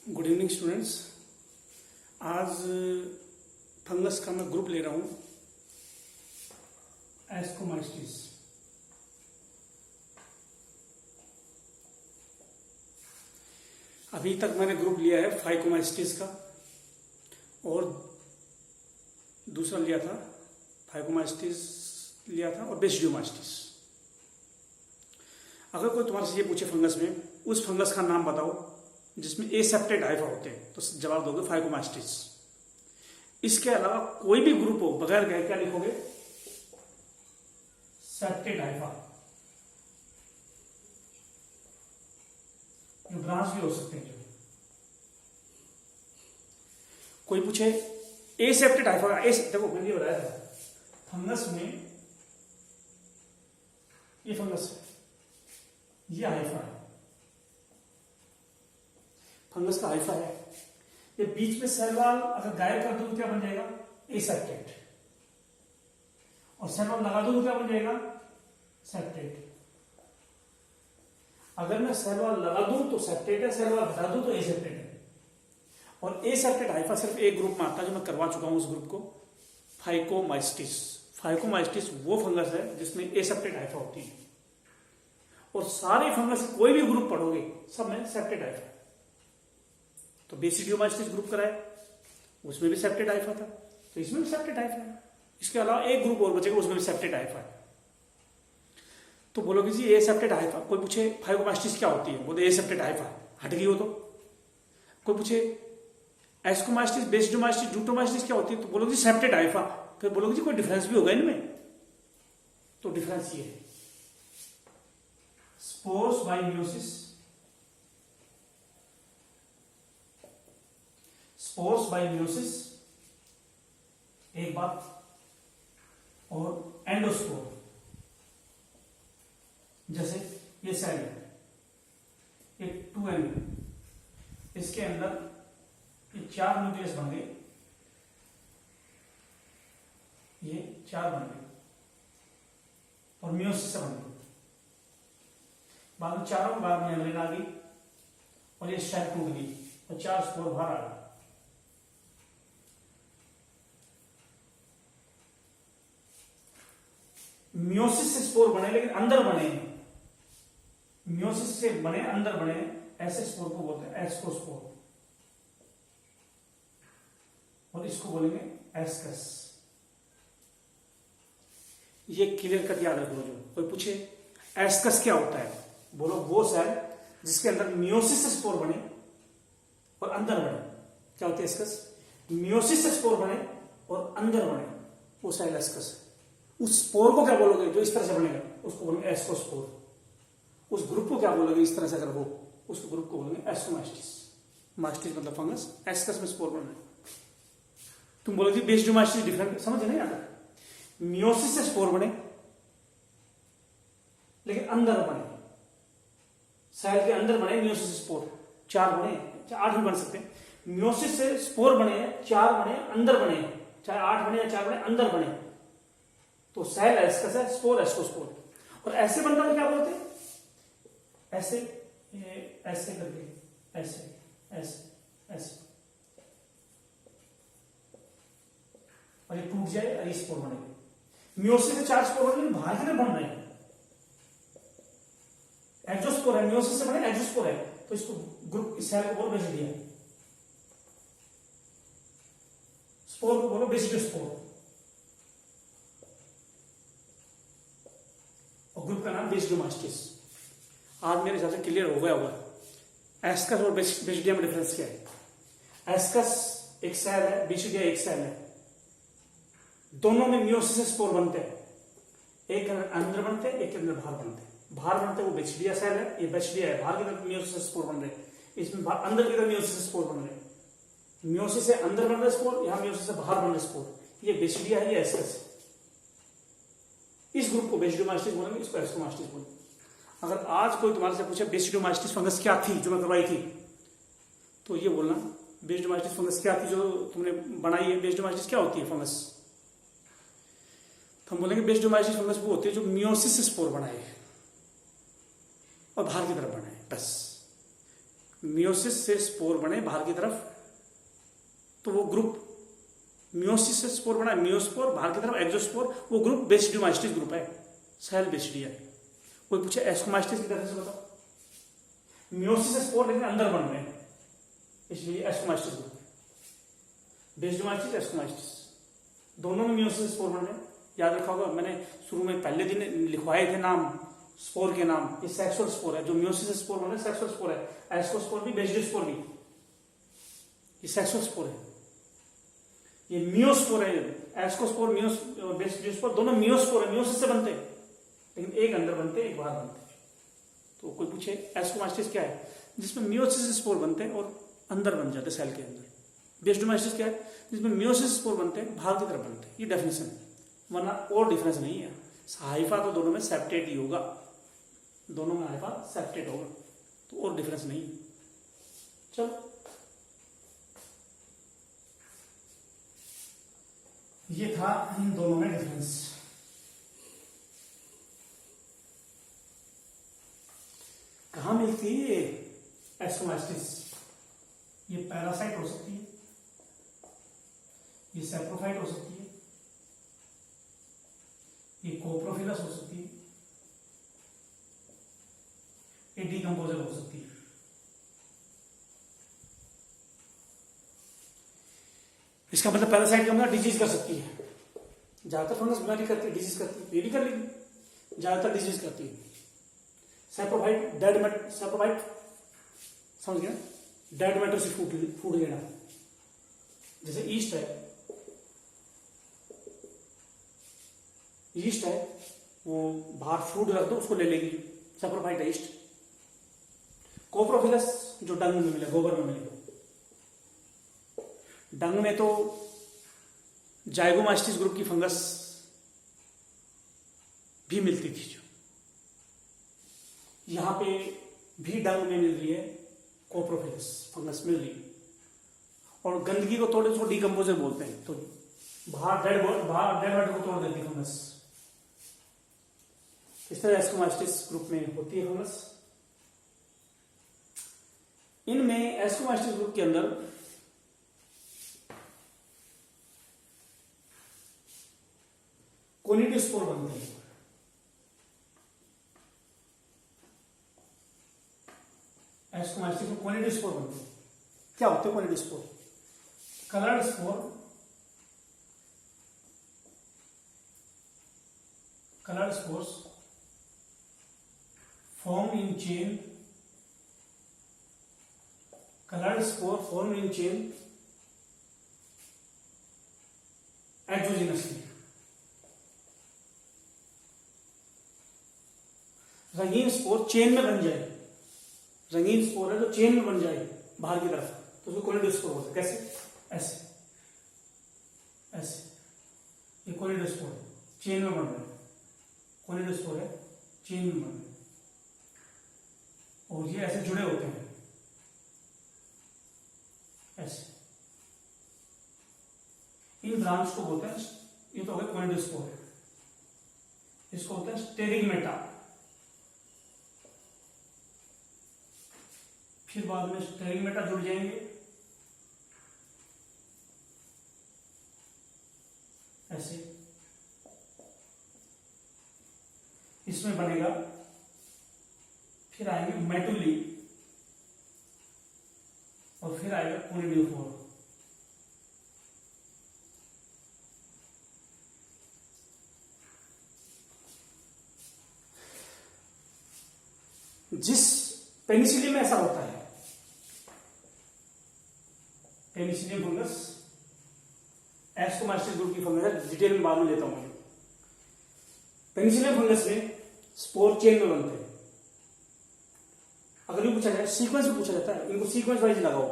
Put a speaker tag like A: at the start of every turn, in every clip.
A: Good evening students. आज fungus का मैं ग्रुप ले रहा हूँ एस्कोमाइस्टिस। अभी तक मैंने ग्रुप लिया है फाइकोमाइस्टिस का और दूसरा लिया था फाइकोमाइस्टिस लिया था और बेसिडियोमाइस्टिस। अगर कोई तुम्हारे से ये पूछे फंगस में उस फंगस का नाम बताओ जिसमें एसेप्टेड हाइफा होते हैं तो जवाब दोगे फाइकोमाइस्टिस। इसके अलावा कोई भी ग्रुप हो बगैर गए क्या लिखोगे? Septate Haifa. ब्रांच भी हो सकते हैं। जो कोई पूछे एसेप्टेड हाइफा, देखो मैंने ये बताया था फंगस में, ये फंगस है, ये हाइफा है, फंगस का हाइफा है। ये बीच में सेल वॉल अगर गायब कर दो तो क्या बन जाएगा? एसेप्टेड। और सेल वॉल लगा दो तो क्या बन जाएगा? सेप्टेड। अगर मैं सेल वॉल लगा दूं तो सेप्टेड है, सेल वॉल हटा दूं तो एसेप्टेड है। और एसेप्टेड हाइफा सिर्फ एक ग्रुप में आता है जो मैं करवा चुका हूं उस ग्रुप को, फाइकोमाइस्टिस। फाइकोमाइस्टिस वो फंगस है जिसमें एसेप्टेड हाइफा होती है। और सारे फंगस कोई भी ग्रुप पढ़ोगे सब में सेप्टेड हाइफा। तो बेसिडियोमाइस्टिस ग्रुप कराए उसमें भी सेप्टेड हाइफा था, तो इसमें भी सेप्टेड हाइफा है। इसके अलावा एक ग्रुप और बचेगा उसमें भी सेप्टेड हाइफा है। तो बोलोगे जी एसेप्टेड हाइफा। कोई पूछे फाइकोमाइस्टिस क्या होती है, बोले एसेप्टेड हाइफा हट गई हो तो। कोई पूछे एस्कोमाइस्टिस, बेसिडियोमाइस्टिस, ड्यूटोमाइस्टिस क्या होती है, तो बोलोगे जी सेप्टेड हाइफा। फिर बोलोगे जी कोई डिफरेंस भी होगा इनमें, तो डिफरेंस ये है spores bye meiosis, spores bye meiosis एक बात, और एंडोस्पोर। जैसे ये सेल है, ये 2n, इसके अंदर ये 4 न्यूक्लियस बन गए, ये 4 बन गए और मियोसिस से बन गए। बाद में चारों बार मेम्ब्रेन आ गई और ये शेल टूट गई और 4 स्पोर बाहर आ गए। मियोसिस से स्पोर बने लेकिन अंदर बने, मियोसिस से बने अंदर बने, ऐसे स्पोर को बोलते हैं एस्कोस्पोर, और इसको बोलेंगे एस्कस। ये क्लियर कट याद रखो। जो कोई पूछे एस्कस क्या होता है, बोलो वो सेल जिसके अंदर मियोसिस से स्पोर बने और अंदर बने, क्या होती है एस्कस? मियोसिस से स्पोर बने और अंदर बने, वो सेल एस्कस है। उस स्पोर को क्या बोलोगे जो इस तरह से बनेगा, उसको बोलेंगे एस्कोस्पोर। उस ग्रुप को क्या बोलोगे इस तरह से अगर हो, उस ग्रुप को बोलेंगे एस्कोमाइस्टिस। माइस्टिस मतलब फंगस, एस्कस में स्पोर बन रहे। तुम बोलोगे बेसिडियोमाइस्टिस डिफरेंट, समझ नहीं आता। मियोसिस से स्पोर बने लेकिन अंदर बने, सेल के अंदर बने, मियोसिस से स्पोर 4 बने, 8 भी बन सकते हैं। मियोसिस से स्पोर बने 4 बने, अंदर बने, चाहे 8 बने या 4 बने, अंदर बने, तो सेल एस्कस है, स्पोर एस्कोस्पोर। और ऐसे बनता है क्या बोलते हैं? ऐसे ऐसे करके, ऐसे ऐसे ऐसे, और ये टूट जाए और ये स्पोर बनेगा। मियोसिस से 4 स्पोर बने, बाहर की तरफ बन रहे हैं। एक्सोस्पोर है, मियोसिस से बने एक्सोस्पोर है, तो इसको ग्रुप इस सेल को बोलो बेसिडिया, स्पोर को बोलो बेसिडियोस्पोर, और ग्रुप का नाम बेसिडियोमाइस्टिस। आज मेरे हिसाब से क्लियर हो गया होगा एस्कस और बेसिडिया में डिफरेंस क्या है। एस्कस एक सेल है, बेसिडिया एक सेल है, दोनों में मियोसिस से स्पोर बनते हैं। एक अंदर बनते हैं, एक के अंदर बाहर बनते हैं। बाहर बनते हैं वो बेसिडिया सेल है, ये बेसिडिया है, बाहर की तरफ मियोसिस से स्पोर बन रहे हैं, इसमें अंदर की तरफ मियोसिस से स्पोर बन रहे हैं। मियोसिस से अंदर बन रहे स्पोर, यहां मियोसिस से बाहर बन रहे स्पोर। ये बेसिडिया है, ये एस्कस है। इस ग्रुप को बेसिडियोमाइस्टिस बोलेंगे, इसको एस्कोमाइस्टिस बोलेंगे। अगर आज कोई तुम्हारे से पूछे बेसिडियोमाइस्टिस फंगस क्या थी जो मैं करवाई थी, तो ये बोलना बेसिडियोमाइस्टिस फंगस क्या थी जो तुमने बनाई है, बेसिडियोमाइस्टिस क्या होती है फंगस। तो हम बोलेंगे बेसिडियोमाइस्टिस फंगस वो होती है जो मियोसिस से स्पोर बनाए और बाहर की तरफ बनाए, बस। मियोसिस से स्पोर बने बाहर की तरफ, तो वो ग्रुप मियोसिस से स्पोर बना, मियोस्पोर बाहर की तरफ, एक्सोस्पोर, वो ग्रुप बेसिडियोमाइस्टिस ग्रुप है, सेल बेसिडिया है। कोई पूछे एस्कोमाइस्टिस की तरह से बताओ, मियोसिस से स्पोर लेकिन अंदर बन रहे हैं, इसलिए एस्कोमाइस्टिस ग्रुप। बेसिडियोमाइस्टिस, एस्कोमाइस्टिस दोनों में मियोसिस से स्पोर बन रहे हैं। याद रखा होगा, मैंने शुरू में पहले दिन लिखवाए थे नाम स्पोर के नाम। ये सेक्सुअल स्पोर है, जो मियोसिस से स्पोर बन रहे हैं सेक्सुअल स्पोर है, एस्कोस्पोर भी, बेसिडियोस्पोर भी, ये सेक्सुअल स्पोर है। ये मियोस्पोर है, एस्कोस्पोर, बेसिडियोस्पोर दोनों मियोस्पोर है, मियोसिस से बनते हैं, लेकिन एक अंदर बनते हैं, एक बाहर बनते हैं। तो कोई पूछे एस्कोमाइस्टिस क्या है, जिसमें मियोसिस से स्पोर बनते हैं और अंदर बन जाते हैं सेल के अंदर। बेसिडियोमाइस्टिस क्या है, जिसमें मियोसिस स्पोर बनते हैं, बाहर की तरफ बनते हैं। ये डेफिनेशन है, वरना और डिफरेंस नहीं है। हाइफा तो दोनों में सेप्टेट ही होगा, दोनों में हाइफा सेप्टेट होगा, तो और डिफरेंस नहीं है। चलो, ये था इन दोनों में डिफरेंस। कहां मिलती है एस्कोमाइस्टिस? ये पैरासाइट हो सकती है, ये सैप्रोफाइट हो सकती है, ये कोप्रोफिलस हो सकती है, ये डीकंपोजर हो सकती है। इसका मतलब पैरासाइट का मतलब डिजीज कर सकती है। ज्यादातर फंगस बीमारी करती है, डिजीज करती है, ये भी कर लेगी, ज्यादातर डिजीज करती है। सैप्रोफाइट सैप्रोफाइट समझ गया, डेड मैटर से फूड लेना, जैसे ईस्ट है, ईस्ट है वो बाहर फूड रख दो उसको ले लेगी, सैप्रोफाइट है ईस्ट। कोप्रोफिलस जो डंग में मिले, गोबर में मिले, डंग में तो जाइगोमास्टिस ग्रुप की फंगस भी मिलती थी, जो यहां पे भी डंग में मिल रही है, कोप्रोफिलस फंगस मिल रही है। और गंदगी को तोड़े उसको डीकंपोजर बोलते हैं, तो बाहर डेड मैटर को तोड़ देती है फंगस। इस तरह एस्कोमास्टिस ग्रुप में होती है फंगस। इनमें एस्कोमास्टिस ग्रुप के अंदर कोनिडियोस्पोर बनते हैं। एस्कोमास्टिस में कोनिडियोस्पोर बनते हैं। क्या होते हैं conidiospore? Coloured spore, coloured spores formed in chain, colored spore formed in chain exogenously। रंगीन स्पोर चेन में बन जाए, रंगीन स्पोर है जो चेन में बन जाए बाहर की तरफ, तो उसको कोनिडियोस्पोर बोलते हैं। कैसे? ऐसे ऐसे, ये कोनिडियोस्पोर है, चेन में बन रहा है, कोनिडियोस्पोर है, चेन में बन रहा है, और ये ऐसे जुड़े होते हैं, ऐसे। इन ब्रांच को बोलते हैं, ये तो हो गया कोनिडियोस्पोर, इसको बोलते हैं स्टेरिगमेटा। फिर बाद में स्टेरिगमेटा जुड़ जाएंगे ऐसे, इसमें बनेगा, फिर आएंगे मेटुली, और फिर आएगा कोनिडियोफोर। जिस पेनिसिलियम में ऐसा होता है, पेनिसिलियम फंगस एस्कोमास्टिस ग्रुप की फंगस है, डिटेल में बाद में लेता हूं। पेनिसिलियम फंगस में स्पोर चेन में बनते हैं। अगर ये पूछा जाए, सीक्वेंस में पूछा जाता है, इनको सीक्वेंस वाइज लगाओ,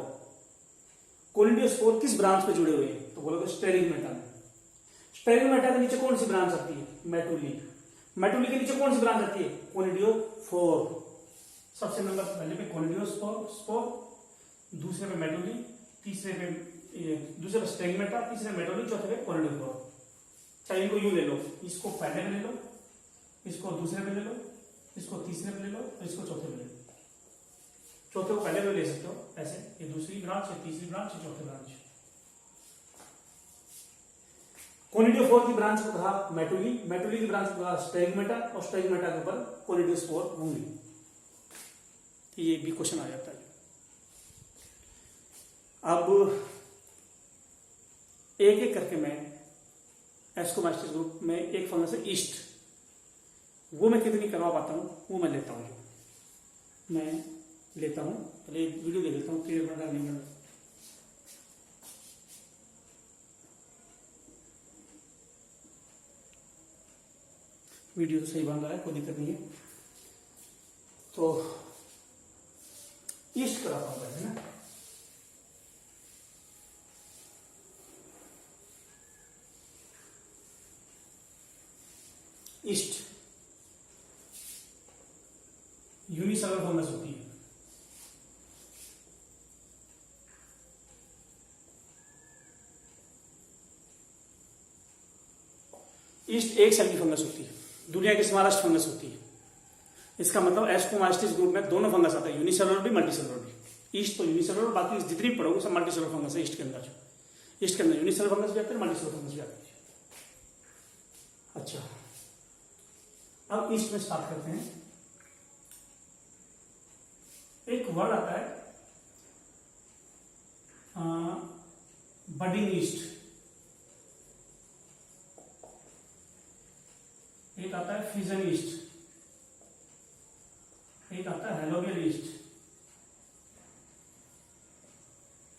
A: कोनिडियोस्पोर किस ब्रांच पे जुड़े हुए हैं, तो बोलोगे स्टेरिगमेटा में। स्टेरिगमेटा के नीचे कौन सी ब्रांच आती है? मेटुली। मेटुली के नीचे कौन सी ब्रांच आती है? कोनिडियोफोर। सबसे नंबर पहले पे कोनिडियोस्पोर, दूसरे पे मेटुली, तीसरे पे दूसरे पे स्टेरिगमेटा, तीसरे मेटुली, चौथे पे कोनिडियोफोर। चाहे इनको यूं ले लो, इसको पहले पे ले लो, इसको दूसरे पे ले लो, इसको तीसरे पे ले लो, और इसको चौथे पे ले लो। चौथे को पहले में ले सकते हो ऐसे, ये दूसरी ब्रांच है, तीसरी ब्रांच है, चौथी ब्रांच। कोनिडियोफोर की ब्रांच को कहा मेटुली, मेटुली की ब्रांच को कहा स्टेगमेटा, और स्टेगमेटा के ऊपर कोनिडियोस्पोर होंगी। ये भी क्वेश्चन आ जाता है। अब एक एक करके मैं एस्कोमास्टिस ग्रुप में एक फंगस है ईस्ट, वो मैं कितनी करवा पाता हूँ वो मैं लेता हूँ। मैं लेता हूँ, पहले वीडियो देख लेता हूँ क्लियर बना नहीं बना। वीडियो तो सही बन रहा है, कोई दिक्कत नहीं है। तो ईस्ट कराता हूँ पहले ना। ईस्ट यूनिसेलुलर फंगस होती है। ईस्ट एक सेल की फंगस होती है, दुनिया की स्मॉलेस्ट फंगस होती है। इसका मतलब एस्कोमास्टिस ग्रुप में दोनों फंगस आता है, यूनिसेलुलर भी मल्टीसेलुलर भी। ईस्ट तो यूनिसेलुलर, बाकी जितनी भी पढ़ोगे सब मल्टीसेलुलर फंगस है। ईस्ट के अंदर ईस्ट के अंदर यूनिसेलुलर फंगस भी आते हैं, मल्टीसेलुलर फंगस भी आती है। अच्छा, अब ईस्ट में स्टार्ट करते हैं। एक वर्ड आता है बडिंग ईस्ट, एक आता है फ्यूजन ईस्ट, एक आता है हेलोवियल ईस्ट,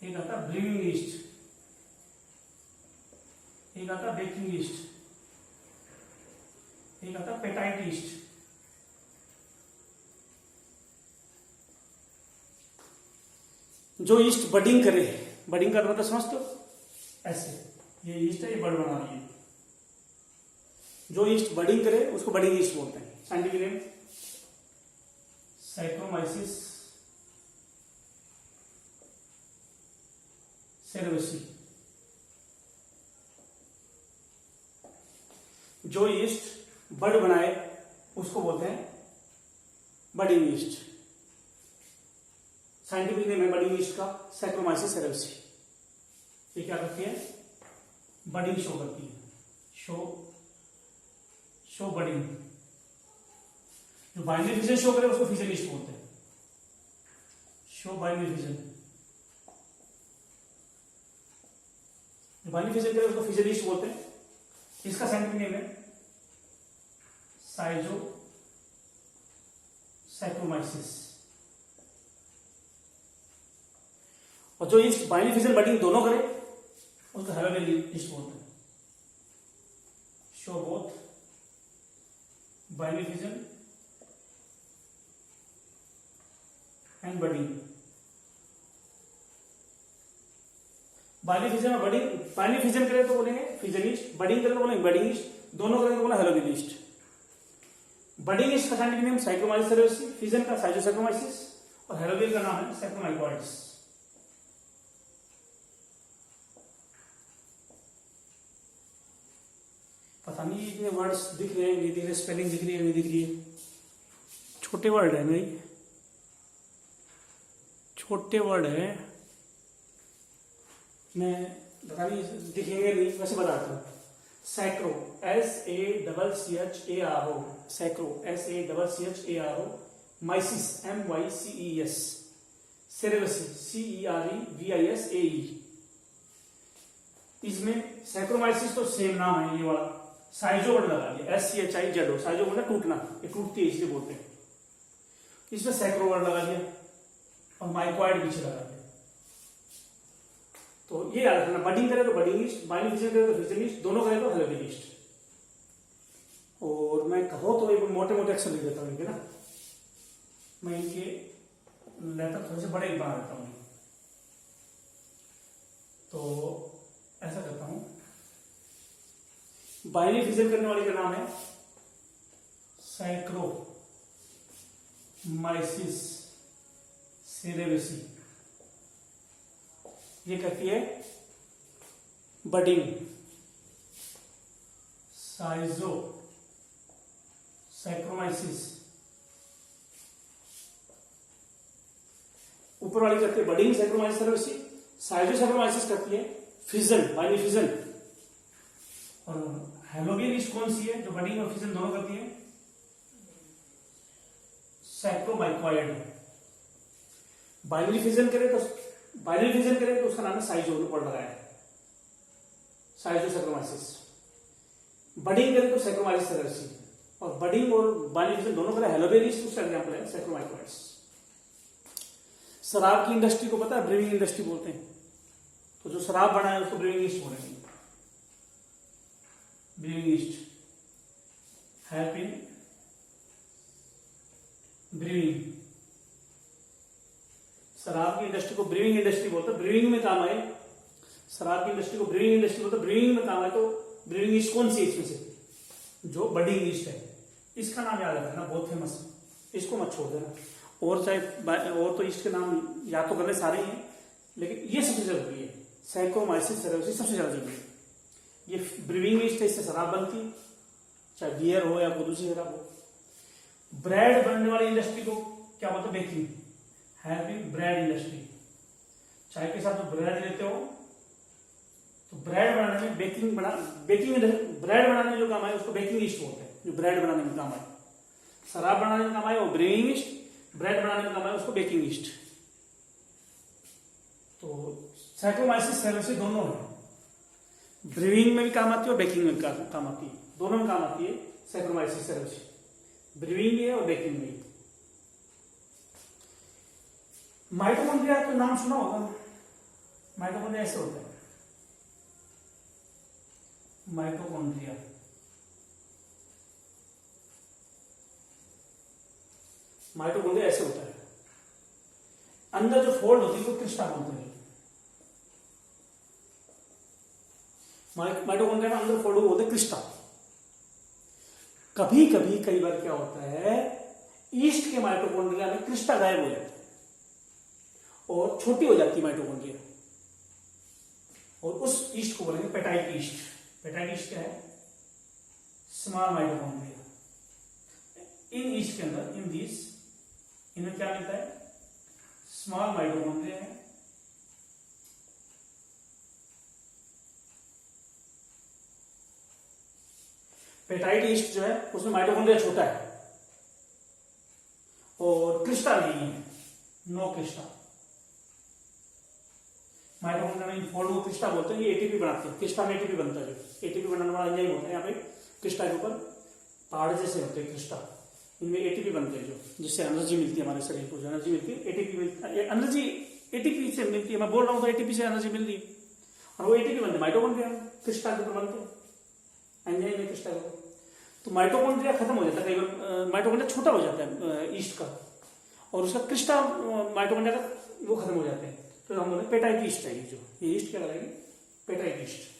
A: एक आता है ब्रीमिंग ईस्ट, एक आता है बेकिंग ईस्ट, एक आता है पेटाइट ईस्ट। जो ईस्ट बडिंग करे, बडिंग का मतलब समझते हो ऐसे, ये ईस्ट है, ये बड बना रही है। जो ईस्ट बडिंग करे उसको बडिंग ईस्ट बोलते हैं। Scientific name Saccharomyces cerevisiae. जो ईस्ट बड बनाए उसको बोलते हैं बडिंग ईस्ट। साइंटिफिक नेम है बडिंग ईस्ट का साइक्रोमाइसिस सेरेवेसी। ये क्या करती है? बडिंग शो करती है, शो बडिंग। जो बाइनरी फिजन शो करे उसको फिजन ईस्ट बोलते हैं। शो बाइनरी फिजन, जो बाइनरी फिजन करे उसको फिजन ईस्ट बोलते हैं। इसका साइंटिफिक नेम है साइजो साइक्रोमाइसिस। और जो ईस्ट बाइनरी फिजन बडिंग दोनों करे उसको हेलोवियल ईस्ट बोलते हैं। Show both binary fission and budding. Binary fission और बडिंग, बाइनरी फिजन करे तो बोलेंगे फिजन ईस्ट, बडिंग करे तो बोलेंगे बडिंग ईस्ट, दोनों करे तो बोलेंगे हेलोवियल ईस्ट। बडिंग ईस्ट का साइंटिफिक नेम साइक्रोमाइसिस सेरेवेसी, फिजन का साइजोसाइक्रोमाइसिस, और हेलोवियल का नाम है सैक्रोमाइकोइड्स। पता नहीं इतने वर्ड्स दिख रहे हैं नहीं दिख रहे, स्पेलिंग दिख रही है नहीं दिख रही है। छोटे वर्ड है नहीं, छोटे वर्ड है, मैं पता नहीं दिखेंगे नहीं, वैसे बताता हूँ। Sacro SACCHARO, sacro SACCHARO, माइसिस MYCES, सेरेवेसी CEREVISAE। इसमें सैक्रोमाइसिस तो सेम नाम है, ये वाला साइजो वर्ड लगा दिया SCHIZO, साइजो मतलब टूटना, ये टूटती है इसलिए बोलते हैं। इसमें सैक्रो वर्ड लगा दिया और माइकोइड पीछे लगा दिया। तो ये याद रखना, बडिंग करे तो बडिंग ईस्ट, बाइनरी फिजन करे तो फिजन ईस्ट, दोनों करे तो हेलोवियल ईस्ट। और मैं कहो तो एक मोटे मोटे अक्षर लिख देता हूँ इनके ना, मैं इनके लेटर थोड़े से बड़े बना देता हूँ। तो ऐसा करता हूं, बाइनरी फिजन करने वाले का नाम है सैक्रोमाइसिस सेरेवेसी। ये करती है बडिंग, साइजो सैक्रोमाइसिस। ऊपर वाली करती है बडिंग सैक्रोमाइसिस सेरेब्रसी, साइटोसैक्रोमाइसिस करती है फिजन, बाइनरी फिजन। और हेलोबियन ईस्ट कौन सी है जो बडिंग और फिजन दोनों करती है? सैक्रोमाइकॉइड। बाइनरी फिजन करे तो उसका नाम है साइजो, पढ़ रहा है साइटोसैक्रोमाइसिस। बडिंग करे तो सैक्रोमाइसिस सेरेब्रसी, और बडिंग और बाइनरी फिजन दोनों करे हेलोबियन ईस्ट, उसका एग्जांपल है सैक्रोमाइकॉइड्स। शराब की इंडस्ट्री को पता है ब्रीविंग इंडस्ट्री बोलते हैं, तो जो शराब बना है उसको ब्रीविंग ईस्ट बोलेंगे। Briefing east help in briefing. शराब की इंडस्ट्री को ब्रीविंग इंडस्ट्री बोलते हैं, ब्रीविंग में काम आए। शराब की इंडस्ट्री को ब्रीविंग इंडस्ट्री बोलते हैं, ब्रीविंग में काम आए। तो ब्रीविंग ईस्ट कौन सी है इसमें से? जो बडिंग ईस्ट है। इसका नाम याद रखना, बहुत फेमस, इसको मत छोड़ देना। और चाहे और तो ईस्ट के नाम याद तो करने सारे ही हैं, लेकिन ये सबसे जरूरी है। सैक्रोमाइसिस सेरेब्रसी सबसे ज्यादा जरूरी है। ये ब्रीविंग ईस्ट है, इससे शराब बनती है, चाहे बियर हो या कोई दूसरी शराब हो। ब्रेड बनने वाली इंडस्ट्री को क्या बोलते हैं? Baking, having bread industry. चाय के साथ जो ब्रेड लेते हो तो ब्रेड बनाने में ब्रेड बनाने में जो काम आए उसको बेकिंग ईस्ट बोलते हैं, जो ब्रेड बनाने में काम आए। शराब बनाने में काम आए वो ब्रीविंग ईस्ट, ब्रेड बनाने में काम आए उसको बेकिंग ईस्ट। तो सैक्रोमाइसिस सेरेब्रसी दोनों है, ब्रीविंग में भी काम आती है और बेकिंग में भी काम आती है, दोनों में काम आती है सैक्रोमाइसिस सेरेब्रसी, ब्रीविंग में और बेकिंग में। माइटोकॉन्ड्रिया तो नाम सुना होगा। माइटोकॉन्ड्रिया ऐसे होता है, माइटोकॉन्ड्रिया माइटोकॉन्ड्रिया ऐसे होता है। अंदर जो फोल्ड होती है वो क्रिस्टा बोलते हैं। माइटोकॉन्ड्रिया में अंदर फोल्ड होते हैं क्रिस्टा। कभी कभी कई बार क्या होता है, ईस्ट के माइटोकॉन्ड्रिया में क्रिस्टा गायब हो जाता है और छोटी हो जाती है माइटोकॉन्ड्रिया, और उस ईस्ट को बोलेंगे पेटाइट ईस्ट। पेटाइट ईस्ट क्या है? Small mitochondria. इन ईस्ट के अंदर इनमें क्या मिलता है? स्मॉल माइटोकॉन्ड्रिया है, पेटाइट ईस्ट जो है उसमें माइटोकॉन्ड्रिया छोटा है और क्रिस्टा नहीं है, नो क्रिस्टा। माइटोकॉन्ड्रिया में फोल्ड को क्रिस्टा बोलते हैं। ये एटीपी बनाते हैं, क्रिस्टा में एटीपी बनता है। जो एटीपी बनाने वाला एंजाइम होता है यहाँ पे क्रिस्टा के ऊपर पहाड़ जैसे होते हैं क्रिस्टा, इनमें एटीपी बनते हैं, जो जिससे एनर्जी मिलती है हमारे शरीर को। जो एनर्जी मिलती है एटीपी मिलती है, एनर्जी एटीपी से मिलती है। मैं बोल रहा हूँ तो एटीपी से एनर्जी मिल रही है, और वो एटीपी बनते हैं माइटोकॉन्ड्रिया क्रिस्टा के ऊपर बनते हैं एंजाइम में क्रिस्टा के ऊपर। तो माइटोकॉन्ड्रिया खत्म हो जाता है, कई बार माइटोकॉन्ड्रिया छोटा हो जाता है ईस्ट का, और उसका क्रिस्टा माइटोकॉन्ड्रिया का वो खत्म हो जाते हैं। तो हम बोले पेटाइट ईस्ट है जो, ये ईस्ट क्या लगाएगी? Petite east.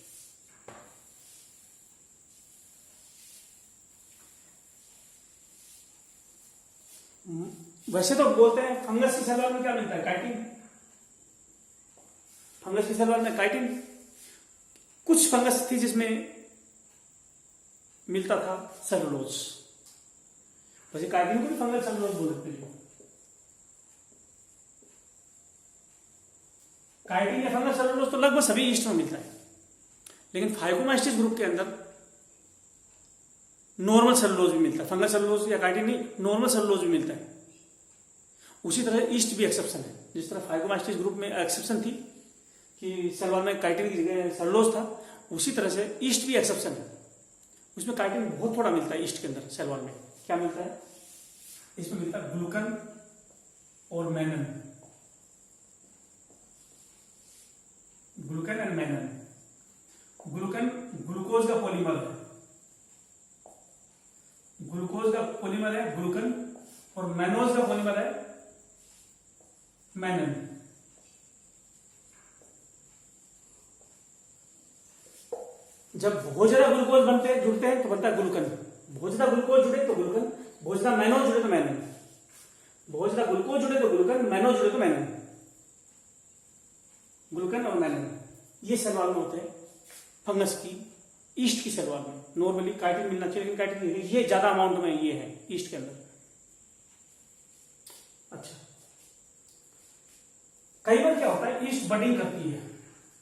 A: वैसे तो बोलते हैं फंगस की सेल वॉल में क्या मिलता है? काइटिन। फंगस की सेल वॉल में काइटिन। कुछ फंगस थी जिसमें मिलता था सेलुलोज, वैसे काइटिन को भी फंगल सेलुलोज बोल सकते हैं। काइटिन या फंगल सेलुलोज तो लगभग सभी ईस्ट में मिलता है, लेकिन फाइकोमास्टिस ग्रुप के अंदर नॉर्मल सेलुलोज भी मिलता है। फंगल सेलुलोज या काइटिन नहीं, नॉर्मल सेलुलोज भी मिलता है। उसी तरह ईस्ट भी एक्सेप्शन है। जिस तरह फाइकोमास्टिस ग्रुप में एक्सेप्शन थी कि सेल वॉल में काइटिन की जगह सेलुलोज था, उसी तरह से ईस्ट भी एक्सेप्शन है। उसमें काइटिन बहुत थोड़ा मिलता है ईस्ट के अंदर सेल वॉल में। क्या मिलता है? इसमें मिलता है ग्लूकन और मैनन, glucan and Menen. Glucan glucose का पॉलीमर है, ग्लूकोज का पॉलीमर है ग्लूकन, और मैनोज का पॉलीमर है मैनन। जब बहुत ज्यादा ग्लूकोज जुड़ते हैं तो बनता है ग्लूकन, बहुत ज्यादा ग्लूकोज जुड़े तो ग्लूकन, बहुत ज्यादा मैनोज जुड़े तो मैनन, बहुत ज्यादा ग्लूकोज जुड़े तो ग्लूकन, मैनोज जुड़े तो मैनन। ग्लूकन और मैनन ये सेल वॉल में होते हैं फंगस की, ईस्ट की सेल वॉल में। नॉर्मली काइटिन मिलना चाहिए, लेकिन काइटिन नहीं, ये ज्यादा अमाउंट में ये है ईस्ट के अंदर। अच्छा, ईस्ट बडिंग करती है,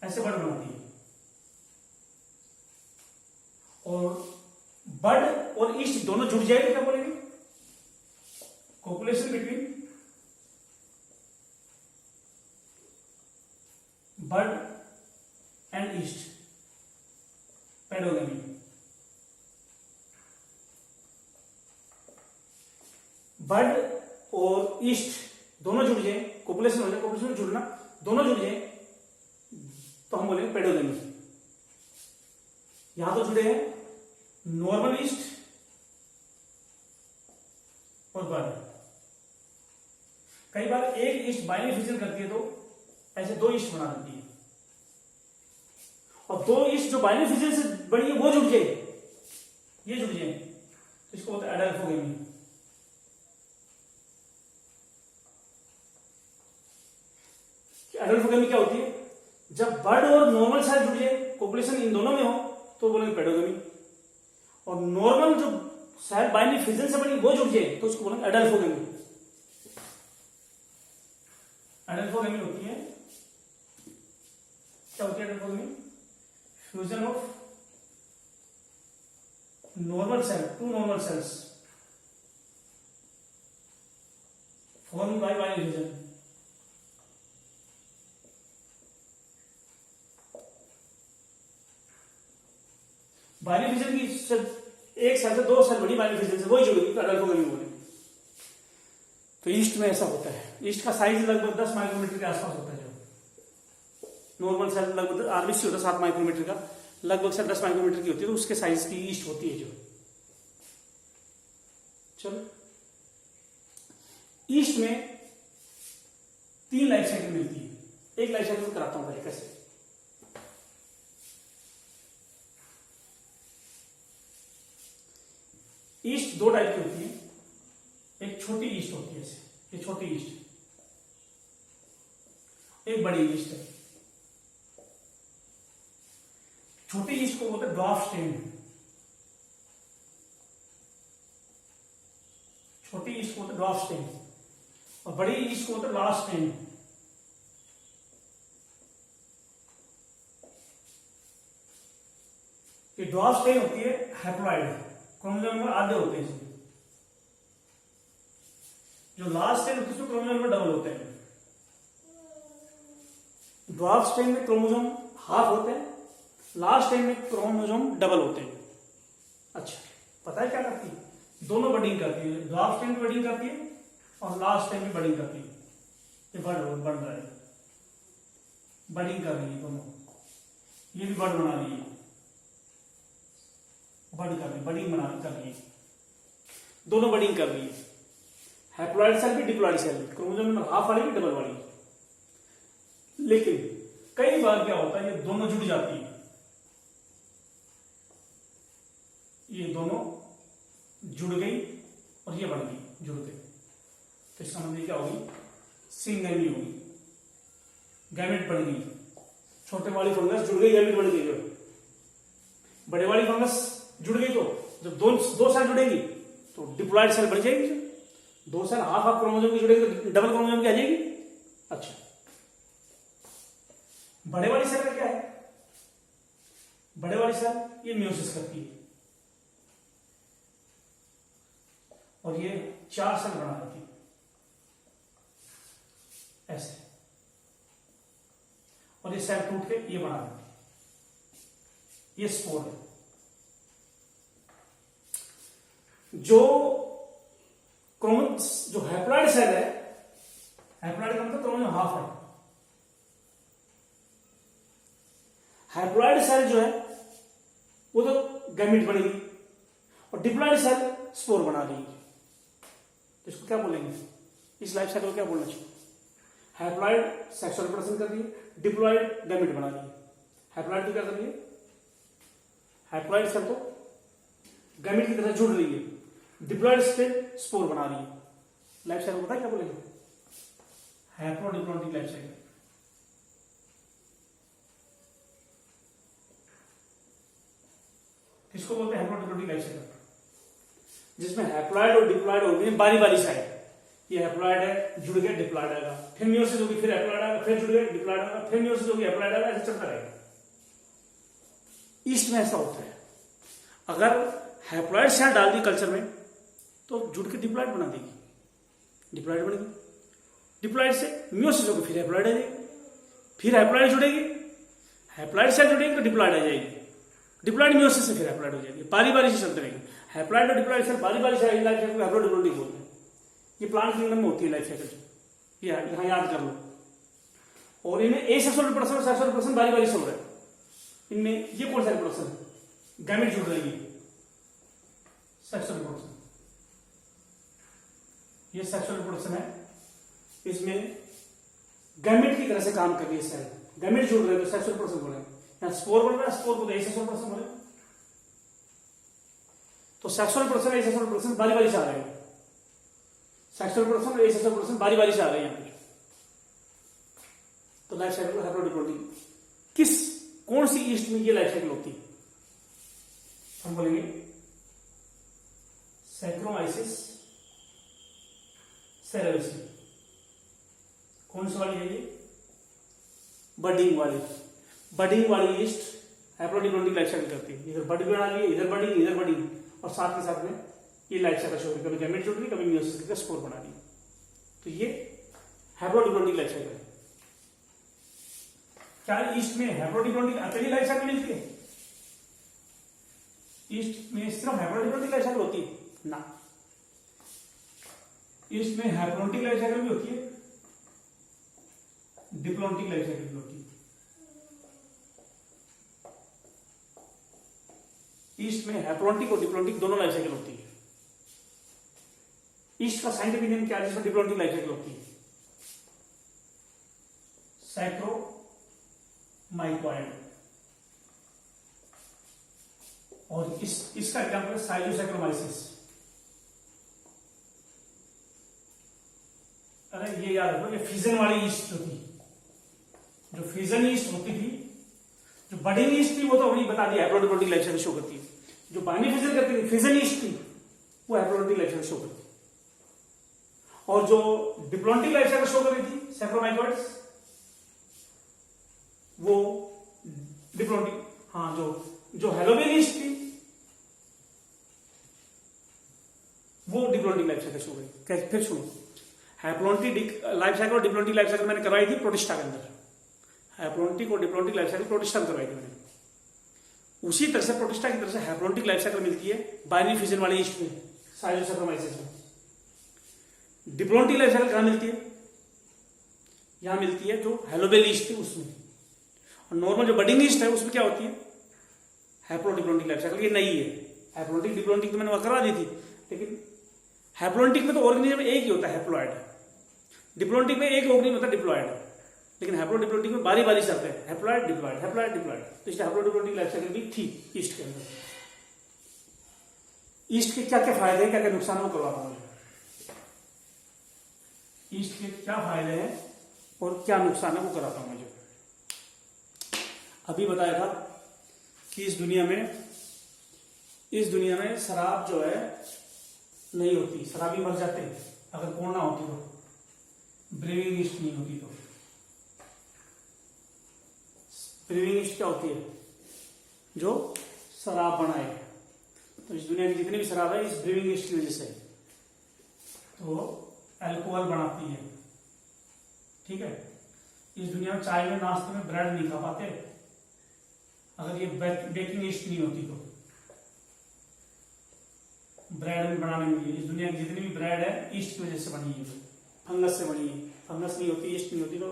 A: ऐसे बड बनाती है, और बड और ईस्ट दोनों जुड़ जाए तो क्या बोलेंगे? Copulation between bud and yeast, pedogamy. Bud और ईस्ट दोनों जुड़ जाए, कोपुलेशन हो जाए, कोपुलेशन में जुड़ना, दोनों जुड़ जाए तो हम बोलेंगे पेडोगमी। यहां तो जुड़े हैं नॉर्मल ईस्ट और बड। कई बार एक ईस्ट बाइनरी फिजन करती है तो ऐसे दो ईस्ट बना देती है, और दो ईस्ट जो बाइनरी फिजन से बड़ी है वो जुड़ जाए, ये जुड़ जाए तो इसको बोलते हैं एडल्फोगेमी। एडल्फोगेमी क्या होती है? जब बड और नॉर्मल सेल जुड़ जाए, कोपुलेशन इन दोनों में हो तो बोलेंगे पेडोगमी, और नॉर्मल जो सेल बाइनरी फिजन से बनी वो जुड़ जाए तो उसको बोलेंगे एडल्फोगेमी। एडल्फोगेमी होती है, क्या होती है adelphogamy? Fusion of normal cell, two normal cells form by binary fission. Binary fission की एक सेल से दो सेल बड़ी बाइनरी फिजन से वही जुड़ेगी तो एडल्फोगेमी बोलेंगे। तो ईस्ट में ऐसा होता है, ईस्ट का साइज लगभग 10 माइक्रोमीटर के आसपास होता है। जो नॉर्मल सेल लगभग आरबीसी होता है 7 माइक्रोमीटर का, लगभग से 10 माइक्रोमीटर की होती है, तो उसके साइज की ईस्ट होती है। जो चलो, ईस्ट में 3 लाइफ साइकिल मिलती है। एक लाइफ साइकिल में कराता हूं पहले कैसे। ईस्ट 2 टाइप की होती है, एक छोटी ईस्ट होती है ऐसे, ये छोटी ईस्ट, एक बड़ी ईस्ट है। छोटी ईस्ट को बोलते हैं ड्वार्फ स्टेन, छोटी ईस्ट को बोलते हैं ड्वार्फ स्टेन, और बड़ी ईस्ट को बोलते हैं लार्ज स्टेन। ये ड्वार्फ स्टेन होती है हैप्लॉइड, क्रोमोसोम नंबर आधे होते हैं इसमें। जो लास्ट स्टेन होती है उसमें क्रोमोसोम नंबर डबल होते हैं। ड्वार्फ स्टेन में क्रोमोसोम हाफ होते हैं, लास्ट स्टेन में क्रोमोसोम डबल होते हैं। अच्छा, पता है क्या करती है? दोनों बडिंग करती है, ड्वार्फ स्टेन भी बडिंग करती है और लास्ट स्टेन भी बडिंग करती है। ये बढ़ रहा है, बडिंग कर रही है दोनों, ये भी बड बना रही है, बड कर रही है, बडिंग बना कर रही है, दोनों बडिंग कर रही है। हैप्लॉइड सेल भी डिप्लॉइड सेल भी, क्रोमोसोम नंबर हाफ वाली भी डबल वाली। लेकिन कई बार क्या होता है, ये दोनों जुड़ जाती है, ये दोनों जुड़ गई और ये बढ़ गई, जुड़ गई, तो इसका मतलब क्या होगी? सिंगेमी होगी, गैमेट बढ़ गई। छोटे वाली फंगस जुड़ गई, गैमेट बढ़ गई। जो बड़े वाली फंगस जुड़ गई तो जब दो सेल जुड़ेगी तो डिप्लॉइड सेल बढ़ जाएगी। दो सेल हाफ हाफ क्रोमोसोम की जुड़ेगी तो डबल क्रोमोसोम की आ जाएगी। अच्छा, बड़े वाली सेल का क्या है? बड़े वाली सेल ये म्यूसिस करती है और ये 4 सेल बना देती है ऐसे, और ये सेल टूट के ये बना देती है, ये स्पोर है। जो हैप्लॉइड सेल है, हैप्लॉइड का मतलब क्रोमोसोम हाफ है। हैप्लॉइड सेल जो है वो तो गैमेट बनेगी और डिप्लॉइड सेल स्पोर बना देगी। तो इसको क्या बोलेंगे? इस लाइफ साइकिल को क्या बोलना चाहिए? हैप्लॉइड सेक्सुअल रिप्रोडक्शन कर रही है, डिप्लॉइड गैमेट बना रही है। हैप्लॉइड तो क्या कर रही है? हैप्लॉइड सेल तो गैमेट की तरह जुड़ रही है, डिप्लॉइड सेल स्पोर बना रही है। लाइफ साइकिल पता है क्या बोलेंगे? हैप्लोडिप्लॉइडिक लाइफ साइकिल। किसको बोलते हैं? हैप्लोडिप्लॉइडिक लाइफ साइकिल, जिसमें हैप्लॉइड और डिप्लॉइड होगी बारी बारी साइड। ये हैप्लॉइड है, जुड़ गया डिप्लॉइड आएगा, फिर मियोसिस होगी, फिर हैप्लॉइड आएगा, फिर जुड़ गया डिप्लॉइड आएगा, फिर मियोसिस होगी, हैप्लॉइड आएगा, ऐसे चलता रहेगा। ईस्ट में ऐसा होता है, अगर हैप्लॉइड सेल डाल दी कल्चर में तो जुड़ के डिप्लॉइड बना देगी, डिप्लॉइड बनेगी, डिप्लॉइड से मियोसिस होगी, फिर हैप्लॉइड आ जाएगी, फिर हैप्लॉइड जुड़ेगी, हैप्लॉइड सेल जुड़ेगी तो डिप्लॉइड आ जाएगी, डिप्लॉइड मियोसिस से फिर हैप्लॉइड हो जाएगी, बारी बारी से चलते रहेंगे। हैप्लॉइड और डिप्लॉइड सेल बारी बारी से आएगी, लाइफ साइकिल हैप्लॉइड डिप्लॉइड बोलते हैं। ये प्लांट किंगडम में होती है लाइफ साइकिल, ये यहां याद कर लो। और इनमें ए सेक्सुअल रिप्रोडक्शन और सेक्सुअल रिप्रोडक्शन बारी बारी से हो रहा है। इनमें ये कौन सा रिप्रोडक्शन है, गैमेट जुड़ रही है, सेक्सुअल रिप्रोडक्शन, ये सेक्सुअल रिप्रोडक्शन है, इसमें गैमेट की तरह से काम कर रही है सेल, गैमेट जुड़ रहे हैं तो सेक्सुअल रिप्रोडक्शन बोल रहे हैं। यहां स्पोर बन रहा है, स्पोर को एसेक्सुअल रिप्रोडक्शन बोले, तो सेक्सुअल रिप्रोडक्शन एसेक्सुअल रिप्रोडक्शन बारी बारी से आ रहे हैं, सेक्सुअल रिप्रोडक्शन और एसेक्सुअल रिप्रोडक्शन बारी बारी से आ रहे हैं यहां पे। तो लाइफ साइकिल हैप्लोडिप्लोइडी किस कौन सी ईस्ट में ये लाइफ साइकिल होती है, हम बोलेंगे सैक्रोमाइसिस सेरेवेसी। कौन सी वाली है ये, बडिंग वाली, बडिंग वाली ईस्ट हैप्लोडिप्लोइडी लाइफ साइकिल करती है, इधर बड बना लिए, इधर बडिंग, और साथ के साथ में ये लाइफ साइकिल शो कभी गैमेट जुड़ रही, कभी मियोसिस का स्पोर बना रही, तो ये हैप्लोडिप्लोइडी लाइफ साइकिल है। क्या ईस्ट में हैप्लोडिप्लोइडी अकेली लाइफ साइकिल मिलती है, ईस्ट में सिर्फ हैप्लोडिप्लोइडी लाइफ साइकिल होती है ना, ईस्ट में हैप्लोडिक लाइफ साइकिल भी होती है, डिप्लोडिक लाइफ साइकिल भी होती है। ईस्ट में हैप्लोडिक और डिप्लोडिक दोनों लाइफ साइकिल होती है। ईस्ट का साइंटिफिक नेम क्या है जिसमें डिप्लोडिक लाइफ साइकिल होती है, सैक्रोमाइकॉइड, और इसका एग्जांपल है साइलोसैक्रोमाइसिस। अरे ये याद रखो, ये फ्यूजन वाली ईस्ट जो थी, जो फ्यूजन ईस्ट होती थी, जो बडिंग ईस्ट थी वो तो अभी बता दिया हैप्लोडिप्लोइडी लाइफ साइकिल शो करती है, जो बाइंडिंग फ्यूजन करती थी फ्यूजन ईस्ट थी वो हैप्लोडिप्लोइडी लाइफ साइकिल शो करती है, और जो डिप्लोडिक लाइफ साइकिल शो कर रही थी सैक्रोमाइकॉइड्स वो डिप्लोडिक, हाँ जो हेलोबिन ईस्ट थी वो डिप्लोडिक लाइफ साइकिल शो करी। फिर सुनो, हैप्लोडिक लाइफ साइकिल और डिप्लोडिक लाइफ साइकिल मैंने करवाई थी प्रोटिस्टा के अंदर, हैप्लोडिक और डिप्लोडिक लाइफ साइकिल प्रोटिस्टा में करवाई थी मैंने। उसी तरह से प्रोटिस्टा की तरह से हैप्लोडिक लाइफ साइकिल मिलती है बाइनरी फ्यूजन वाले ईस्ट में, साइलोसैक्रोमाइसिस में। डिप्लोडिक लाइफ साइकिल कहां मिलती है, यहां मिलती है जो हेलोबेल ईस्ट थी उसमें, और नॉर्मल जो बडिंग ईस्ट है उसमें क्या होती है, हैप्लोडिप्लोडिक लाइफ साइकिल। ये नहीं है, हैप्लोडिक डिप्लोडिक तो मैंने वहां करा दी थी, लेकिन हैप्लोडिक में तो ऑर्गेनिज्म एक ही होता है हैप्लॉइड, डिप्लोडिक में एक ऑर्गेनिज्म होता है डिप्लॉइड, लेकिन हैप्लोडिप्लोडिक में बारी बारी से आते हैं हैप्लॉइड डिप्लॉइड हैप्लॉइड डिप्लॉइड, तो इसलिए हैप्लोडिप्लोडिक लाइफ साइकिल भी थी ईस्ट के अंदर। ईस्ट के क्या क्या फायदे हैं, क्या क्या नुकसान है वो करवाता हूं। ईस्ट के क्या फायदे हैं और क्या नुकसान है वो कराता हूं मुझे। अभी बताया था कि इस दुनिया में शराब जो है नहीं होती, शराबी मर जाते हैं अगर कोण ना होती तो, ब्रेविंग ईस्ट नहीं होती तो। ब्रेविंग ईस्ट क्या होती है, जो शराब बनाए, तो इस दुनिया में जितनी भी शराब है इस ब्रेविंग ईस्ट की वजह से तो अल्कोहल बनाती है, ठीक है। इस दुनिया में चाय में नाश्ते में ब्रेड नहीं खा पाते अगर ये बेकिंग ईस्ट नहीं होती तो, ब्रेड भी बनाने में इस दुनिया की जितनी भी ब्रेड है ईस्ट की वजह से बनी है, फंगस से बनी है। फंगस नहीं होती, ईस्ट नहीं होती तो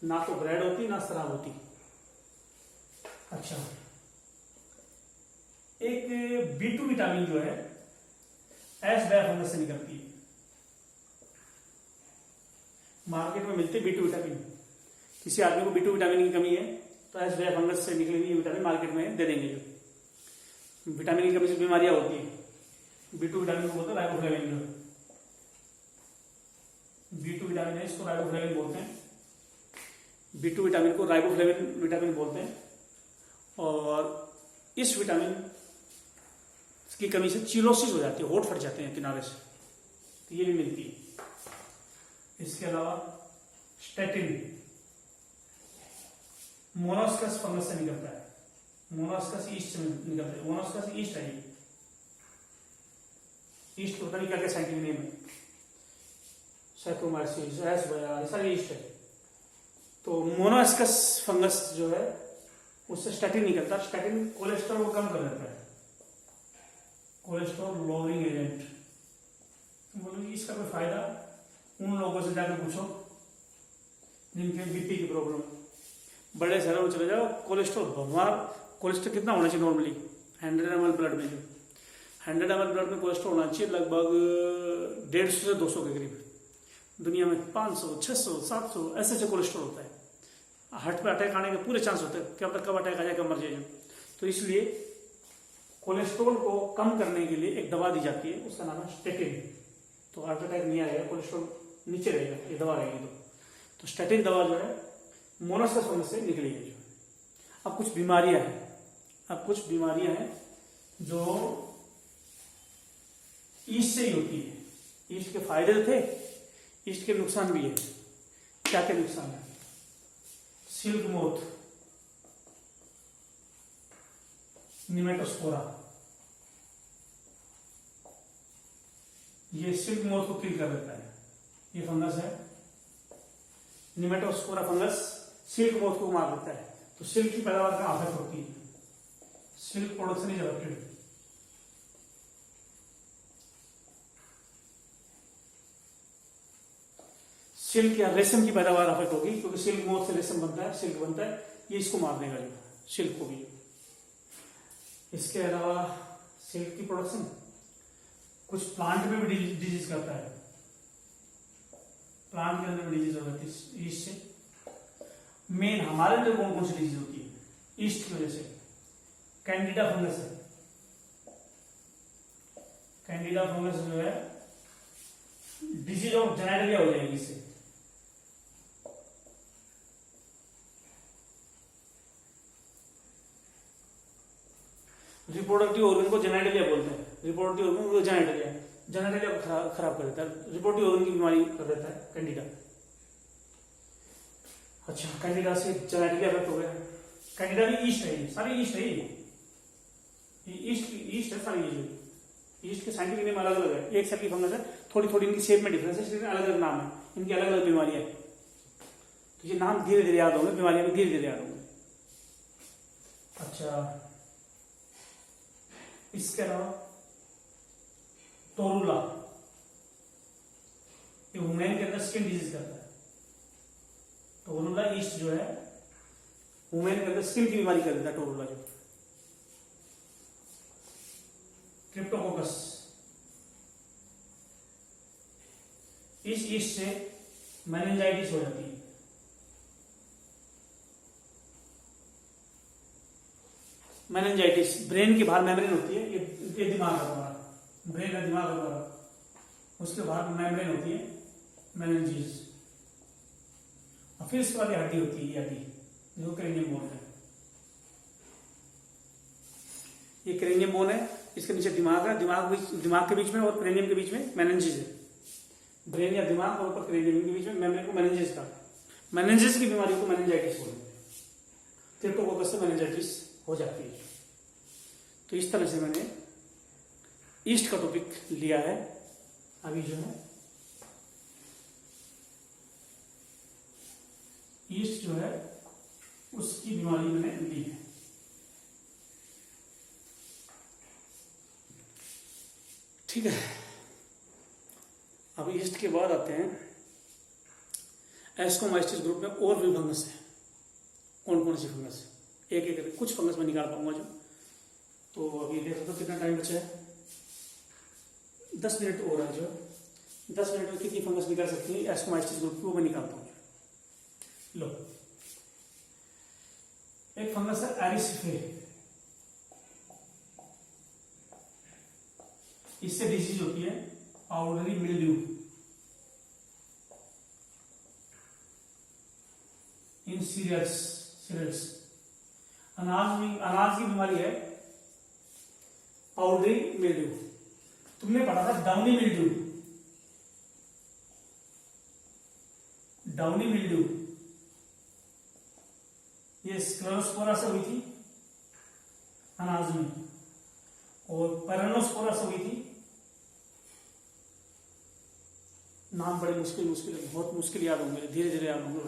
A: ना तो ब्रेड होती ना शराब होती। अच्छा, एक B2 विटामिन जो है एस डाई फंगस से निकलती है, मार्केट में मिलती है B2 विटामिन। किसी आदमी को B2 विटामिन की कमी है तो एस डाई फंगस से निकली हुई विटामिन मार्केट में दे देंगे। जो विटामिन की कमी से बीमारियां होती है, B2 विटामिन को बोलते हैं राइबोफ्लेविन। B2 विटामिन है, इसको राइबोफ्लेविन बोलते हैं। B2 विटामिन को राइबोफ्लेविन विटामिन बोलते हैं, और इस विटामिन की कमी से चिलोसिस हो जाती है, होठ फट जाते हैं किनारे से, तो ये भी मिलती है। इसके अलावा स्टेटिन मोनोस्कस फंगस से निकलता है, मोनोस्कस ईस्ट से निकलता है, मोनोस्कस ईस्ट है ये, ईस्ट पता नहीं क्या क्या साइंटिफिक नेम है, सैक्रोमाइसिस सारे ईस्ट है। तो मोनोस्कस फंगस जो है उससे स्टैटिन निकलता है। स्टैटिन कोलेस्ट्रॉल को कम कर देता है, कोलेस्ट्रॉल लोअरिंग एजेंट। बोलो इसका कोई फायदा, उन लोगों से जाकर पूछो जिनके बीपी की प्रॉब्लम, बड़े शहरों में चले जाओ, कोलेस्ट्रॉल भगवान, कोलेस्ट्रॉल कितना होना चाहिए नॉर्मली 100 ml ब्लड में, जो 100 ml ब्लड में कोलेस्ट्रॉल होना चाहिए लगभग 150 से 200 के करीब। दुनिया में 500, 600, 700 ऐसे कोलेस्ट्रॉल होता है। हार्ट पे अटैक आने के पूरे चांस होते हैं, क्या पता कब अटैक आ जाए, कब मर जाए। तो इसलिए कोलेस्ट्रॉल को कम करने के लिए एक दवा दी जाती है, उसका नाम है स्टेटिन। तो हार्ट अटैक नहीं आएगा, कोलेस्ट्रॉल नीचे रहेगा, ये दवा रहेगी। तो स्टेटिन दवा जो है मोनोस्कस फंगस से निकली है। अब कुछ बीमारियां हैं, जो ईस्ट से ही होती है। ईस्ट के फायदे थे, ईस्ट के नुकसान भी है। क्या क्या नुकसान है? सिल्क मोथ, निमेटोस्पोरा, ये सिल्क मोथ को किल कर देता है। ये फंगस है निमेटोस्पोरा फंगस, सिल्क मोथ को मार देता है। तो सिल्क की पैदावार का आफत होती है, silk production is affected. Silk या रेशम की पैदावार अफेक्ट होगी, क्योंकि सिल्क मोथ से रेशम बनता है, सिल्क बनता है, ये इसको मार देगा, जो सिल्क को भी। इसके अलावा सिल्क की प्रोडक्शन कुछ प्लांट में भी डिजीज करता है, प्लांट के अंदर भी डिजीज हो जाती है ईस्ट से। मेन हमारे अंदर कौन कौन सी डिजीज होती है ईस्ट की वजह से? कैंडिडा फंगस है। कैंडिडा फंगस जो है डिजीज ऑफ जेनेरिया हो जाएगी इससे। रिप्रोडक्टिव ऑर्गन को जेनेरिया बोलते हैं, रिप्रोडक्टिव ऑर्गन को जेनेरिया को खराब कर देता है, रिप्रोडक्टिव ऑर्गन की बीमारी कर देता है कैंडिडा। अच्छा, कैंडिडा से जेनेरिया अफेक्ट हो गया। कैंडिडा भी ईस्ट है, सारी ईस्ट है, ईस्ट है सारी। ईस्ट के साइंटिफिक नेम अलग अलग है, एक सेल की फंगस है, थोड़ी थोड़ी इनकी शेप में डिफरेंस है, लेकिन अलग अलग नाम है, इनकी अलग अलग बीमारियां है। तो ये नाम धीरे धीरे याद होंगे, बीमारियां भी धीरे धीरे याद होंगे। अच्छा, इसके अलावा टोरुला, ये वुमेन के अंदर स्किन डिजीज करता है। टोरुला ईस्ट जो है वुमेन के अंदर स्किन की बीमारी कर देता है, टोरुला जो। क्रिप्टोकोकस इस ईस्ट से मेनिंजाइटिस हो जाती है। मेनिंजाइटिस, ब्रेन की बाहर मेम्ब्रेन होती है, ये दिमाग है हमारा, ब्रेन का दिमाग है हमारा, उसके बाहर मेम्ब्रेन होती है, मेनिंजिस। और फिर इसके बाद हड्डी होती है, ये हड्डी जो क्रेनियम बोन है। ये क्रेनियम बोन है, इसके नीचे दिमाग है, दिमाग के बीच में और क्रेनियम के बीच में मेनिंजिस है। ब्रेन या दिमाग और ऊपर क्रेनियम के बीच में मेम्ब्रेन को मेनिंजिस का, मेनिंजिस की बीमारी को मेनिंजाइटिस बोलते हैं। क्रिप्टोकोकस से मेनिंजाइटिस हो जाती है। तो इस तरह से मैंने ईस्ट का टॉपिक लिया है। अभी जो है ईस्ट जो है उसकी बीमारी मैंने ली है। ठीक है, अब ईस्ट के बाद आते हैं एस्कोमाइस्टिस ग्रुप में और भी फंगस है। कौन कौन सी फंगस है? एक एक कुछ फंगस में निकाल पाऊंगा जो। तो अभी देख सकते हो कितना टाइम बचा है, 10 मिनट और है। जो 10 मिनट में कितनी फंगस निकाल सकती है एस्कोमाइस्टिस ग्रुप की, वो मैं निकालता हूँ। लो, एक फंगस है एरिसिफे, इससे डिजीज होती है पाउडरी मिल्ड्यू। इन सीरियल्स अनाज की बीमारी है पाउडरी मिल्ड्यू। तुमने पढ़ा था डाउनी मिल्ड्यू, डाउनी मिल्ड्यू ये स्क्लेरोस्पोरा से हुई थी अनाज में, और पेरानोस्पोरा से हुई थी, नाम बड़े मुश्किल बहुत मुश्किल याद होंगे, धीरे धीरे याद होंगे।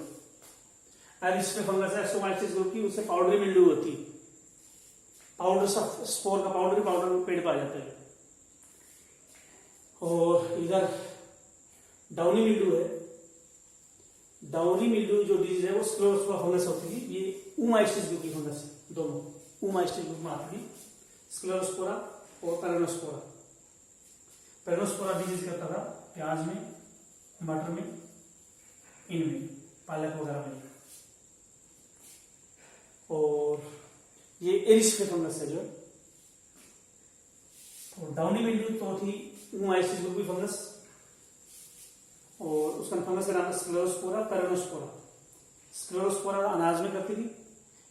A: एरिस्टे फंगस है एस्टोमाइसिस ग्रुप की, उससे पाउडरी मिल्ड्यू होती है, पाउडर स्पोर का पाउडर पेड़ पर आ जाता है। और इधर डाउनी मिल्ड्यू है, डाउनी मिल्ड्यू जो डिजीज है वो स्क्लेरोस्पोरा फंगस होती थी, ये ऊमाइस्टिस ग्रुप की फंगस है, दोनों ऊमाइस्टिस ग्रुप में आती थी, स्क्लेरोस्पोरा और पेरानोस्पोरा। पेरानोस्पोरा डिजीज करता था प्याज में, मटर में, इनमें पालक वगैरह में। और ये एरिस्टे फंगस है जो, तो डाउनी मिल्ड्यू तो थी ऊमाइस्टिस ग्रुप की फंगस, और उसका फंगस का नाम है स्क्लेरोस्पोरा पेरानोस्पोरा। स्क्लेरोस्पोरा अनाज में करती थी,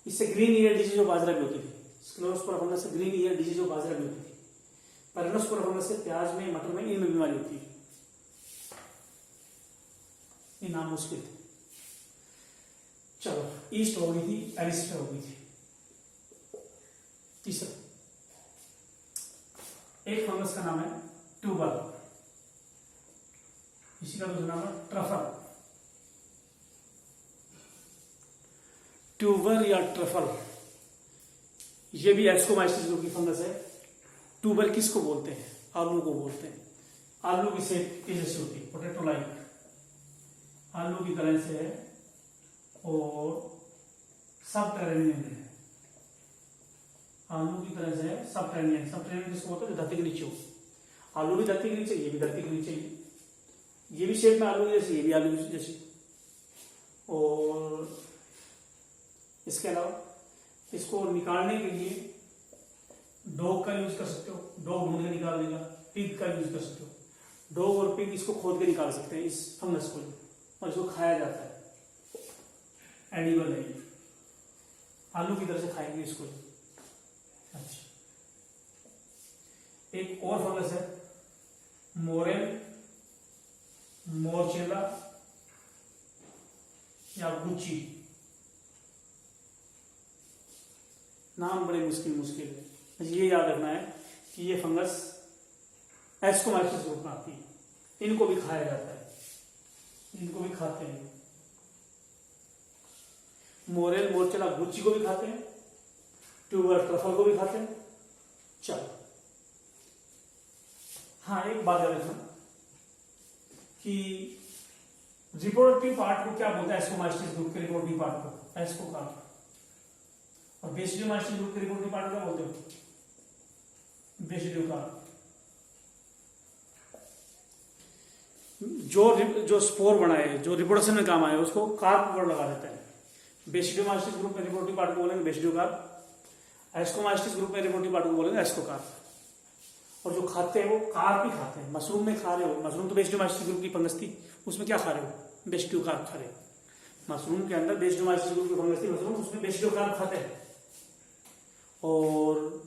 A: इससे ग्रीन ईयर डिजीज और बाजरा भी होती थी। स्क्लेरोस्पोरा फंगस से ग्रीन ईयर डिजीज और बाजरा भी होती थी। पेरानोस्पोरा फंगस से प्याज में, मटर में, इनमें बीमारी होती है। ये नाम मुश्किल थे। चलो, ईस्ट हो गई थी, एरिस्टे हो गई थी। तीसरा एक फंगस का नाम है ट्यूबर, इसी का दूसरा नाम है ट्रफल। ट्यूबर या ट्रफल ये भी एस्कोमाइसिस ग्रुप की फंगस है। ट्यूबर किसको बोलते हैं? आलू को बोलते हैं। आलू की शेप किस जैसी होती है? पोटैटो लाइक, आलू की तरह से है और सब टेरेनियन है। आलू की तरह से है सब टेरेनियन। सब टेरेनियन किसको बोलते हैं? धरती के नीचे हो। आलू भी धरती के नीचे, ये भी धरती के नीचे, ये भी शेप में आलू की जैसी, ये भी आलू की जैसी। और इसके अलावा इसको निकालने के लिए डॉग का यूज कर सकते हो, डॉग ढूंढ के निकाल देगा। पिग का यूज कर सकते हो, डॉग और पिग इसको खोद के निकाल सकते हैं इस फंगस को, और इसको खाया जाता है। एडिबल है, आलू की तरह से खाएंगे इसको। अच्छा, एक और फंगस है मोरेल मोरचेला या गुच्ची। नाम बड़े मुश्किल है। ये याद रखना है कि ये फंगस एस्कोमाइसिस ग्रुप में आती है। इनको भी खाया जाता है, इनको भी खाते हैं। मोरेल मोरचेला गुच्ची को भी खाते हैं, ट्यूबर ट्रफल को भी खाते हैं। चलो, हाँ एक बात याद रखना कि रिप्रोडक्टिव पार्ट को क्या बोलते हैं? एस्कोमाइसिस ग्रुप के रिप्रोडक्टिव पार्ट को एस्कोकार्प, और बेसिडियोमाइसिस ग्रुप के रिप्रोडक्टिव पार्ट क्या बोलते हो? बेसिडियोकार्प। जो स्पोर बनाए, जो रिप्रोडक्शन में काम आए, उसको कार्प वर्ड लगा देता है। बेसिडियोमाइसिस ग्रुप में रिप्रोडक्टिव पार्ट को बोलेंगे बेसिडियोकार्प, एस्कोमाइसिस ग्रुप में रिप्रोडक्टिव पार्ट को बोलेंगे एस्कोकार्प। और जो खाते हैं वो कार्प ही खाते हैं। मशरूम में खा रहे हो, मशरूम तो बेसिडियोमाइसिस ग्रुप की फंगस थी, उसमें क्या खा रहे हो? बेसिडियोकार्प खा रहे हो। मशरूम के अंदर बेसिडियोमाइसिस ग्रुप की फंगस थी मशरूम, उसमें बेसिडियोकार्प खाते हैं। और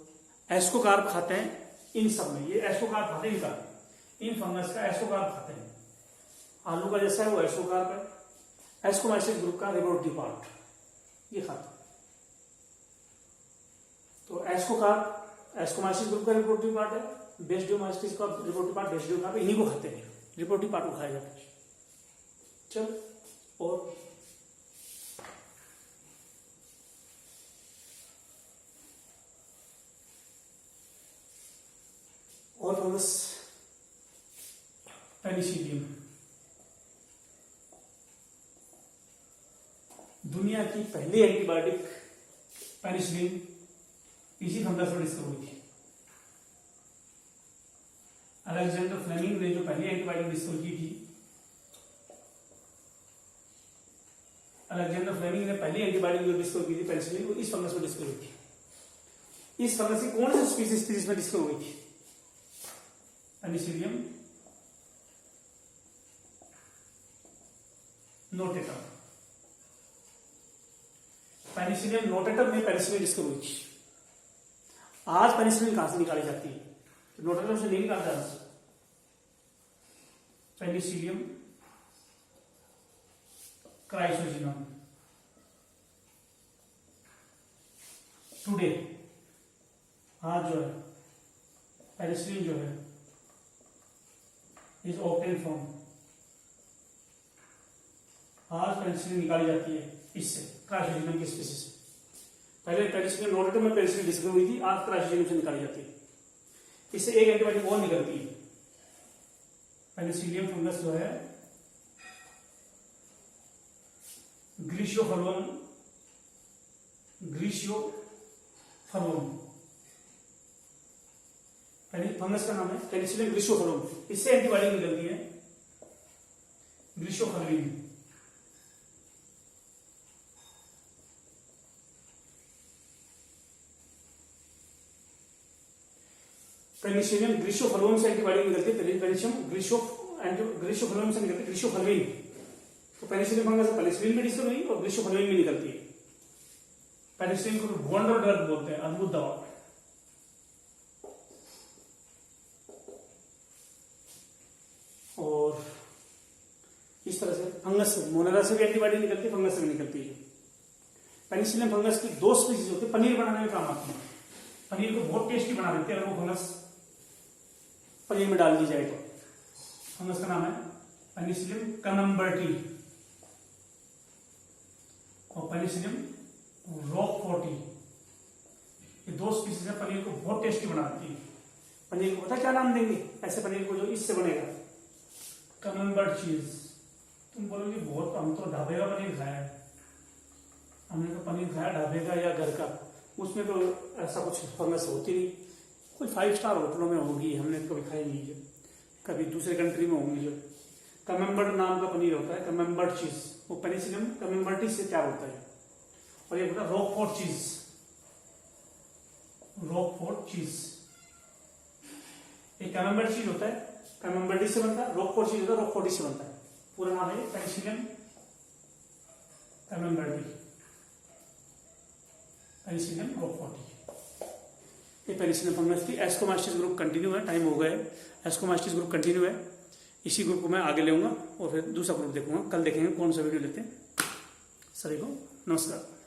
A: एस्कोकार्प खाते हैं इन सब में, ये एस्कोकार्प खाते हैं इनका, इन फंगस का एस्कोकार्प खाते हैं। आलू का जैसा है वो एस्कोकार्प है। एस्कोमाइसिस ग्रुप का रिप्रोडक्टिव पार्ट ये खाते हैं। तो एस्कोकार्प एस्कोमाइसिस ग्रुप का रिप्रोडक्टिव पार्ट है, बेसिडियोमाइसिस का रिप्रोडक्टिव पार्ट बेसिडियोकार्प, इन्हीं को खाते हैं। रिप्रोडक्टिव पार्ट को खाया जाता है। चलो, और फंगस पेनिसिलियम, दुनिया की पहली एंटीबायोटिक पेनिसिलिन इसी फंगस में डिस्कवर हुई थी। अलेक्जेंडर फ्लेमिंग ने जो पहली एंटीबायोटिक डिस्कवर की थी, अलेक्जेंडर फ्लेमिंग ने पहली एंटीबायोटिक जो डिस्कवर की थी पेनिसिलिन, वो इस फंगस में डिस्कवर हुई थी। इस फंगस की कौन सी स्पीसीज थी जिसमें डिस्कवर हुई थी? Penicillium notatum. पेनिसिलियम नोटेटम में पेनिसिलिन डिस्कवर हुई थी। आज पेनिसिलिन कहां से निकाली जाती है? नोटेटम से नहीं निकाला जाता। पेनिसिलियम क्राइसोजिनम। टुडे आज जो है पेनिसिलिन जो है इज ऑब्टेन फ्रॉम, आज पेनिसिलिन निकाली जाती है इससे, क्राइसोजिनम की स्पीशीज से। पहले पेनिसिलिन नोटेड में पेनिसिलिन डिस्कवर हुई थी, आज क्राइसोजिनम से निकाली जाती है। इससे एक एंटीबायोटिक और निकलती है। पेनिसिलियम फंगस जो है ग्रीशियोफर्वम, फंगस का नाम है पेनिसिलियम ग्रीशियोफर्वम। इससे एंटीबायोटिक निकलती है ग्रीशियोफर्विन। पेनिसिलियम ग्रीशियोफर्वम से एंटीबायोटिक निकलती है, पेनिसिलियम ग्रीशियोफर्वम से निकलती है ग्रीशियोफर्विन। तो पेनिसिलिन फंगस से पेनिसिलिन भी डिस्कवर हुई और ग्रीशियोफर्विन भी निकलती है। पेनिसिलिन को वंडर ड्रग बोलते हैं, अद्भुत दवा। और इस तरह से फंगस से, मोनेरा से भी एंटीबायोटिक निकलती है, फंगस से भी निकलती है। पेनिसिलिन फंगस की 2 स्पीशीज होती है, पनीर बनाने में काम आती है। पनीर को बहुत टेस्टी बना देते हैं अगर वो फंगस पनीर में डाल दी जाए तो। फंगस का नाम है पेनिसिलियम कैमेम्बर्टी और पेनिसिलियम रॉकफोर्टी। ये 2 स्पीशीज है, पनीर को बहुत टेस्टी बना देती है। पनीर को पता क्या नाम देंगे ऐसे पनीर को जो इससे बनेगा? कैमेम्बर्ट चीज। तुम बोलोगे बहुत, हम तो ढाबे का पनीर खाया है। हमने तो पनीर खाया ढाबे का या घर का, उसमें तो ऐसा कुछ फंगस होती नहीं। कोई 5 स्टार होटलों में होगी, हमने कभी खाई नहीं है। कभी दूसरे कंट्री में होंगी। जो कैमेम्बर्ट नाम का पनीर होता है, कैमेम्बर्ट चीज, वो पेनिसिलियम कैमेम्बर्टी से तैयार होता है। और ये होता है रॉकफोर्ट चीज, रॉकफोर्ट चीज। एक कैमेम्बर्ट चीज होता है, कैमेम्बर्टी से बनता है। रॉकफोर्ट चीज होता है, रॉकफोर्टी से बनता है। पूरा नाम है पेनिसिलियम कैमेम्बर्टी, पेनिसिलियम रॉकफोर्टी। ये पेनिसिलियम फंगस की एस्कोमास्टिस ग्रुप कंटिन्यू है, टाइम हो गया है। एस्कोमास्टिस ग्रुप कंटिन्यू है, इसी ग्रुप को मैं आगे लेऊंगा और फिर दूसरा ग्रुप देखूंगा। कल देखेंगे कौन सा वीडियो लेते हैं। सभी को नमस्कार।